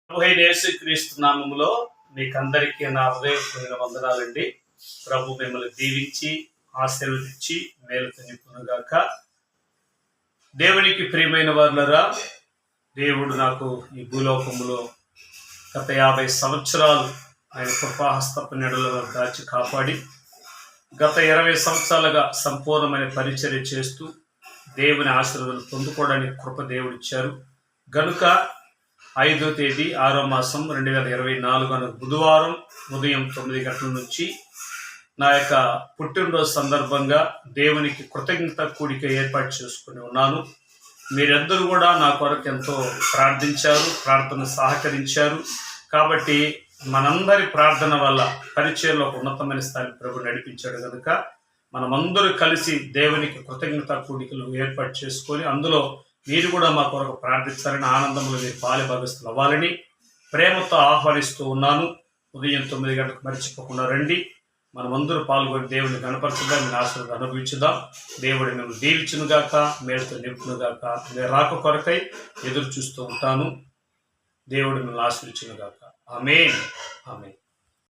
ప్రభువైన యేసుక్రీస్తు నామములో మీకందరికీ నా హృదయపూర్వక వందనాలండి. ప్రభు మిమ్మల్ని దీవించి ఆశీర్వదించి మేలుతో నింపునుగాక. దేవునికి ప్రియమైన వారులరా, దేవుడు నాకు ఈ భూలోకములో గత 50 సంవత్సరాలు ఆయన కృపాహస్తపు నీడలో దాచి కాపాడి గత 20 సంవత్సరాలుగా సంపూర్ణమైన పరిచర్య చేస్తూ దేవుని ఆశీర్వాదాలు పొందుకోవడానికి కృప దేవుడిచ్చారు. గనుక 5వ తేదీ 6వ మాసం 2024 బుధవారం ఉదయం 9 గంటల నుంచి నా యొక్క పుట్టినరోజు సందర్భంగా దేవునికి కృతజ్ఞత కూడిక ఏర్పాటు చేసుకుని ఉన్నాను. మీరందరూ కూడా నా కొరకు ఎంతో ప్రార్థించారు, ప్రార్థన సహకరించారు. కాబట్టి మనందరి ప్రార్థన వల్ల పరిచర్యలో ఒక ఉన్నతమైన స్థాయి ప్రభు నడిపించాడు. కనుక మనమందరూ కలిసి దేవునికి కృతజ్ఞత కూడికలు ఏర్పాటు చేసుకొని అందులో మీరు కూడా మా కొరకు ప్రార్థించాలని, ఆనందంలో మీరు పాలుభాగస్తులు అవ్వాలని ప్రేమతో ఆహ్వానిస్తూ ఉన్నాను. ఉదయం 9 గంటలకు మర్చిపోకుండా రండి. మనమందరూ పాల్గొని దేవుని గణపరచుదాం, మీ ఆశీర్వాదం అనుభవించుదాం. దేవుడు మేము దీవించునుగాక, మేలుతో నింపునుగాక. నేను రాక కొరకై ఎదురు చూస్తూ ఉంటాను. దేవుడు మిమ్మల్ని ఆశీర్వదించునుగాక. ఆమేన్, ఆమేన్.